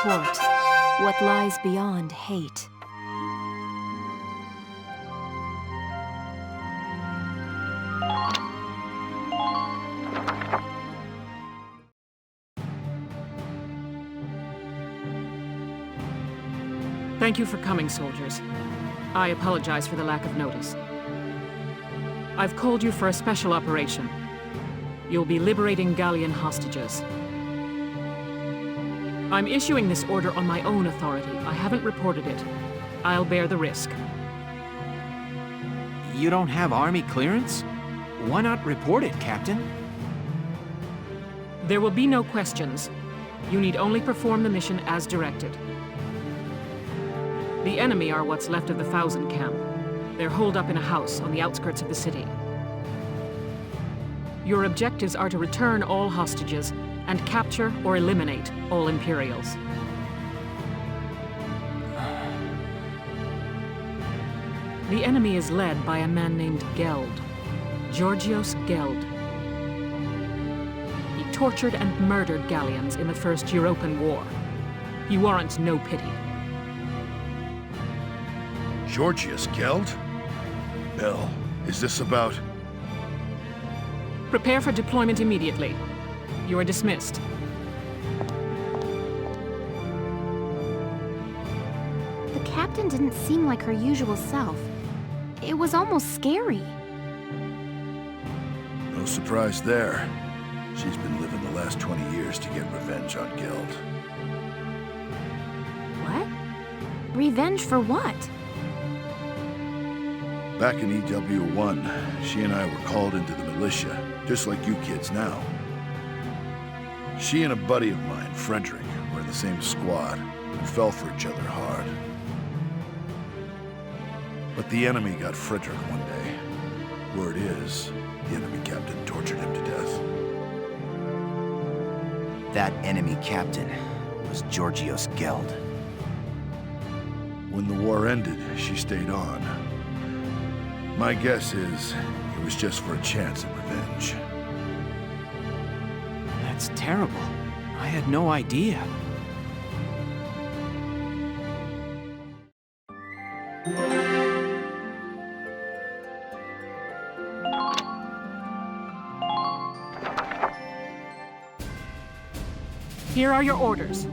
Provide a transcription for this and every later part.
support what lies beyond hate. Thank you for coming, soldiers. I apologize for the lack of notice. I've called you for a special operation. You'll be liberating Gallian hostages. I'm issuing this order on my own authority. I haven't reported it. I'll bear the risk. You don't have army clearance? Why not report it, Captain? There will be no questions. You need only perform the mission as directed. The enemy are what's left of the Thousand Camp. They're holed up in a house on the outskirts of the city. Your objectives are to return all hostages and capture or eliminate all Imperials. The enemy is led by a man named Geld. Georgios Geld. He tortured and murdered Gallians in the First European War. He warrants no pity. Georgios Geld? Bell, is this about... Prepare for deployment immediately. You are dismissed. The captain didn't seem like her usual self. It was almost scary. No surprise there. She's been living the last 20 years to get revenge on Geld. What? Revenge for what? Back in EW1, she and I were called into the militia, just like you kids now. She and a buddy of mine, Frederick, were in the same squad and fell for each other hard. But the enemy got Frederick one day. Word is, the enemy captain tortured him to death. That enemy captain was Georgios Geld. When the war ended, she stayed on. My guess is it was just for a chance at revenge. That's terrible. I had no idea. Here are your orders.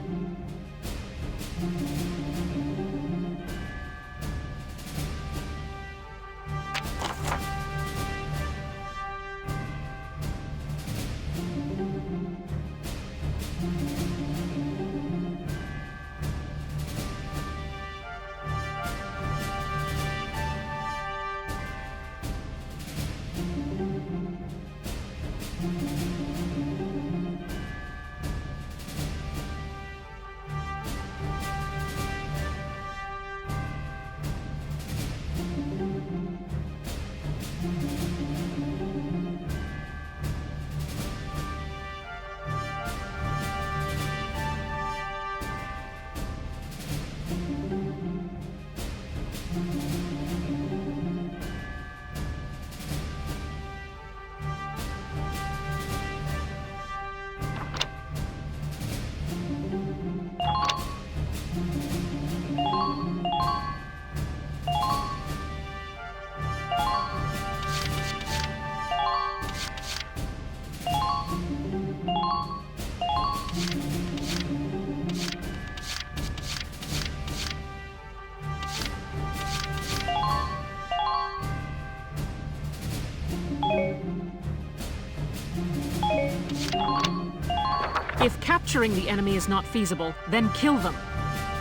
If capturing the enemy is not feasible, then kill them.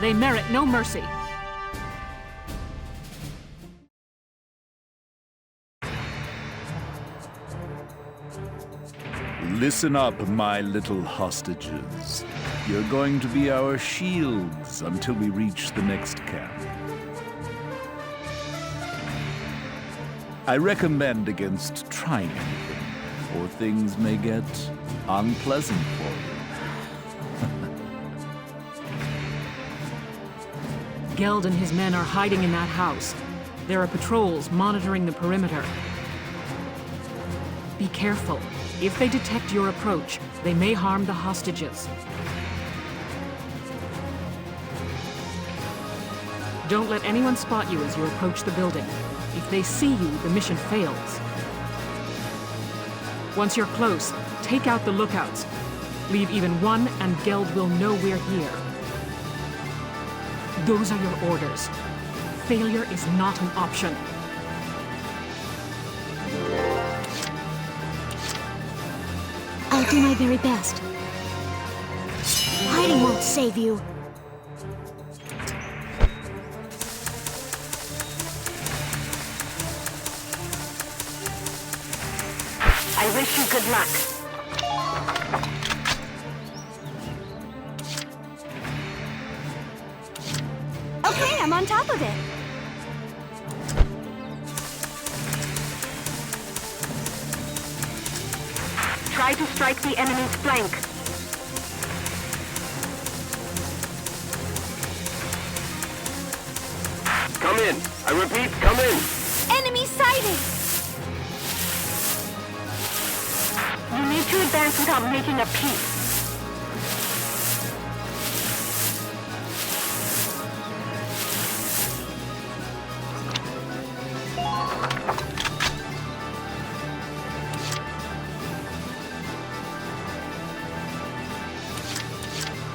They merit no mercy. Listen up, my little hostages. You're going to be our shields until we reach the next camp. I recommend against trying anything, or things may get unpleasant for you. Geld and his men are hiding in that house. There are patrols monitoring the perimeter. Be careful. If they detect your approach, they may harm the hostages. Don't let anyone spot you as you approach the building. If they see you, the mission fails. Once you're close, take out the lookouts. Leave even one, and Geld will know we're here. Those are your orders. Failure is not an option. I'll do my very best. Hiding won't save you. I wish you good luck. Okay, I'm on top of it. Try to strike the enemy's flank. Come in. I repeat, come in. Enemy sighted! You need to advance without making a peace.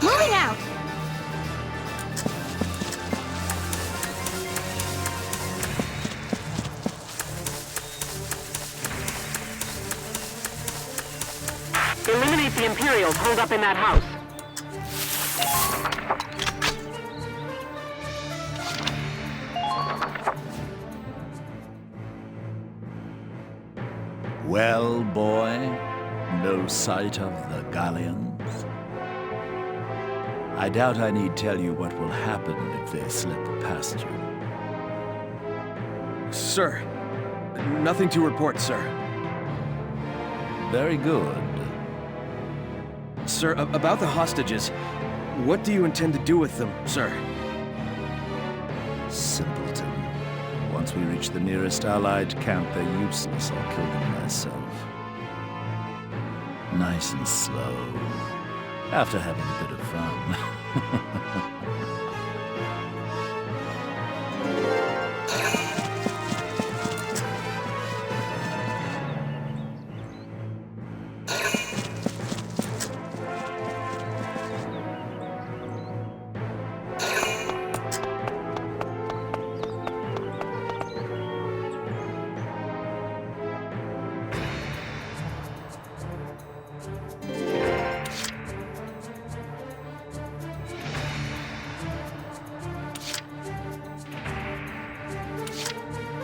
Moving out! Eliminate the Imperials holed up in that house. Well, boy, no sight of the Galleons? I doubt I need tell you what will happen if they slip past you. Sir, nothing to report, sir. Very good. Sir, about the hostages, what do you intend to do with them, sir? Simpleton. Once we reach the nearest Allied camp, they're useless. I'll kill them myself. Nice and slow. After having a bit of fun.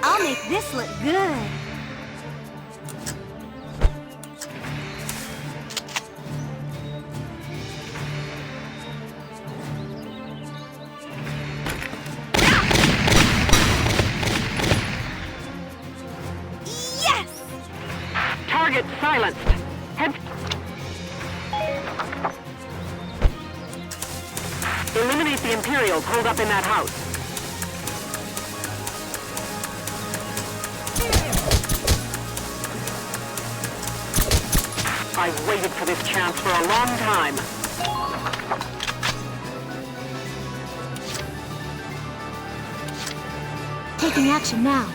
I'll make this look good. Yes! Target silenced. Head. Eliminate the Imperials holed up in that house. I've waited for this chance for a long time. Taking action now.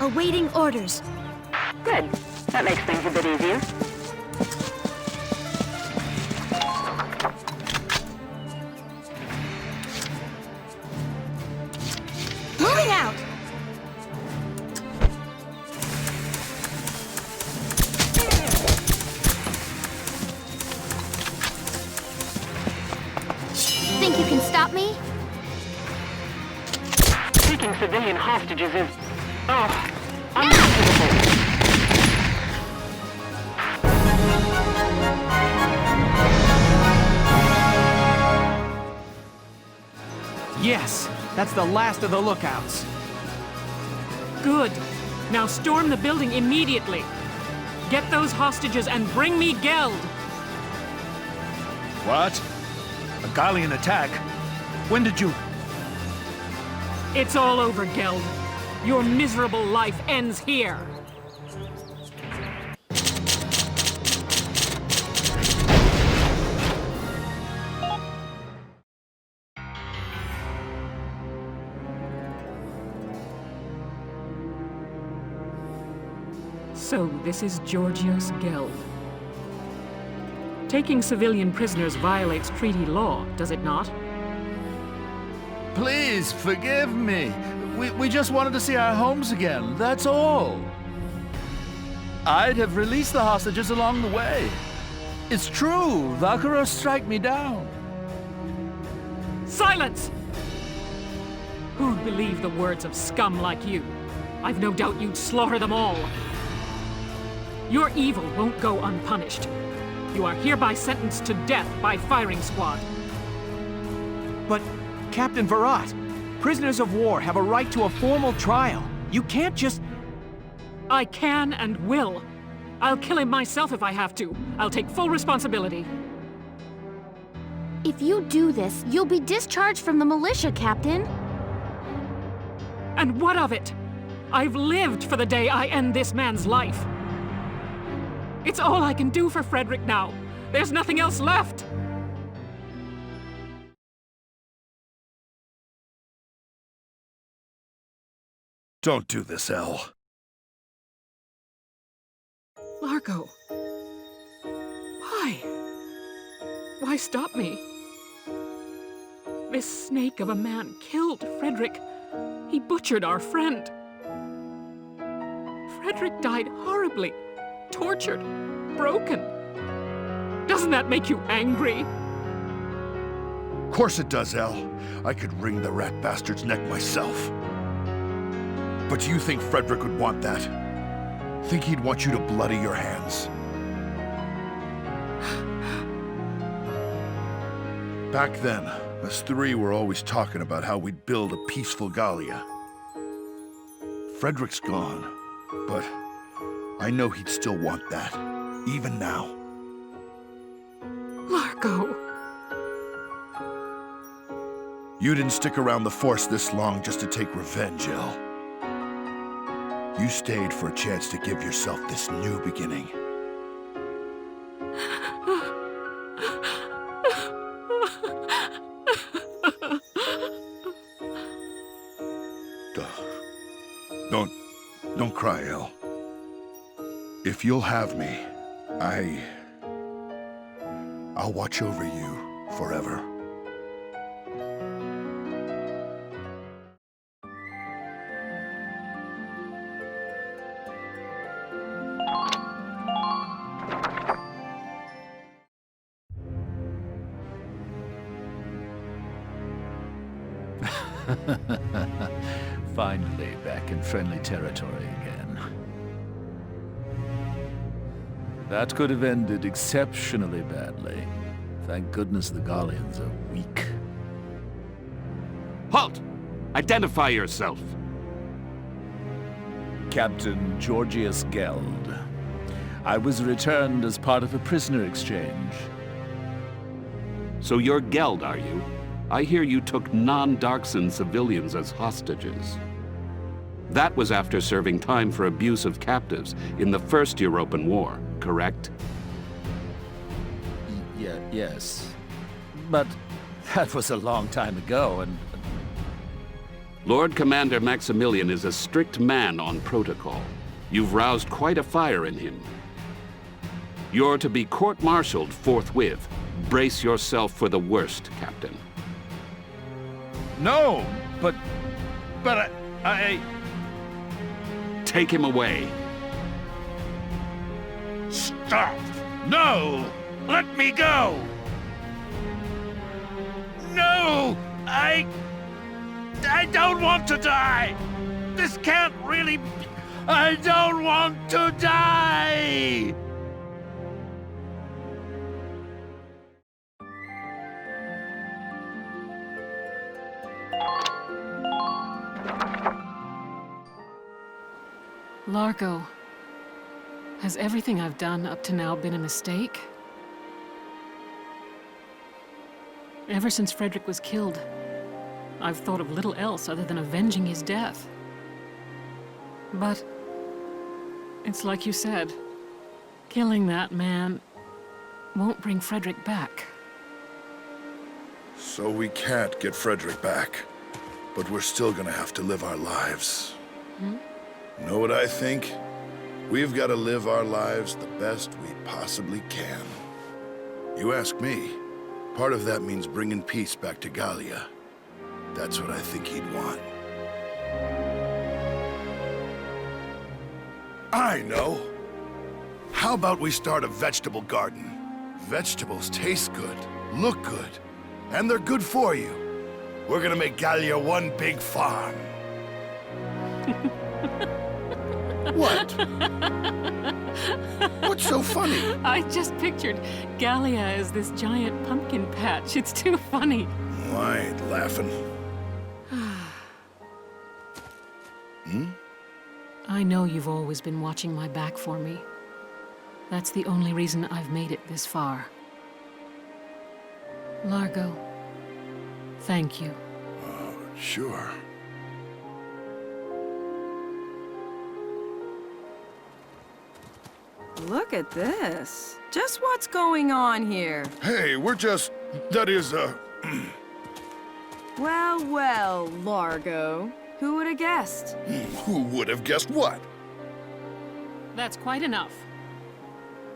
Awaiting orders. Good. That makes things a bit easier. Moving out! Think you can stop me? Taking civilian hostages is... oh, unacceptable. Yes, that's the last of the lookouts. Good. Now storm the building immediately. Get those hostages and bring me Geld. What? A Galleon attack? When did you... It's all over, Geld. Your miserable life ends here. So, this is Georgios Geld. Taking civilian prisoners violates treaty law, does it not? Please, forgive me. We just wanted to see our homes again, that's all. I'd have released the hostages along the way. It's true, Valkyria strike me down. Silence! Who'd believe the words of scum like you? I've no doubt you'd slaughter them all. Your evil won't go unpunished. You are hereby sentenced to death by firing squad. But, Captain Virat, prisoners of war have a right to a formal trial. You can't just... I can and will. I'll kill him myself if I have to. I'll take full responsibility. If you do this, you'll be discharged from the militia, Captain. And what of it? I've lived for the day I end this man's life. It's all I can do for Frederick now. There's nothing else left. Don't do this, Elle. Largo. Why? Why stop me? This snake of a man killed Frederick. He butchered our friend. Frederick died horribly. Tortured, broken. Doesn't that make you angry? Of course it does, Elle. I could wring the rat bastard's neck myself. But do you think Frederick would want that? Think he'd want you to bloody your hands? Back then, us three were always talking about how we'd build a peaceful Gallia. Frederick's gone, but I know he'd still want that, even now. Largo. You didn't stick around the Force this long just to take revenge, Elle. You stayed for a chance to give yourself this new beginning. Don't cry, Elle. If you'll have me, I'll watch over you forever. Finally, back in friendly territory again. That could have ended exceptionally badly. Thank goodness the Gallians are weak. Halt! Identify yourself. Captain Georgios Geld. I was returned as part of a prisoner exchange. So you're Geld, are you? I hear you took non-Darkson civilians as hostages. That was after serving time for abuse of captives in the First European War, correct? Yes. But that was a long time ago, and... Lord Commander Maximilian is a strict man on protocol. You've roused quite a fire in him. You're to be court-martialed forthwith. Brace yourself for the worst, Captain. No, but I... Take him away. Stop! No! Let me go! No! I don't want to die! This can't really be... I don't want to die! Largo, has everything I've done up to now been a mistake? Ever since Frederick was killed, I've thought of little else other than avenging his death. But it's like you said. Killing that man won't bring Frederick back. So we can't get Frederick back. But we're still gonna have to live our lives. Know what I think? We've got to live our lives the best we possibly can. You ask me, part of that means bringing peace back to Gallia. That's what I think he'd want. I know! How about we start a vegetable garden? Vegetables taste good, look good, and they're good for you. We're gonna make Gallia one big farm. What? What's so funny? I just pictured Gallia as this giant pumpkin patch. It's too funny. I ain't laughing. I know you've always been watching my back for me. That's the only reason I've made it this far. Largo, thank you. Sure. Look at this. Just what's going on here? Hey, we're just... that is, Well, well, Largo. Who would have guessed? Who would have guessed what? That's quite enough.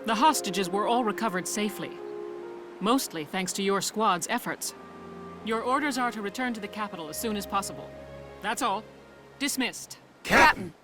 The hostages were all recovered safely. Mostly thanks to your squad's efforts. Your orders are to return to the capital as soon as possible. That's all. Dismissed. Captain!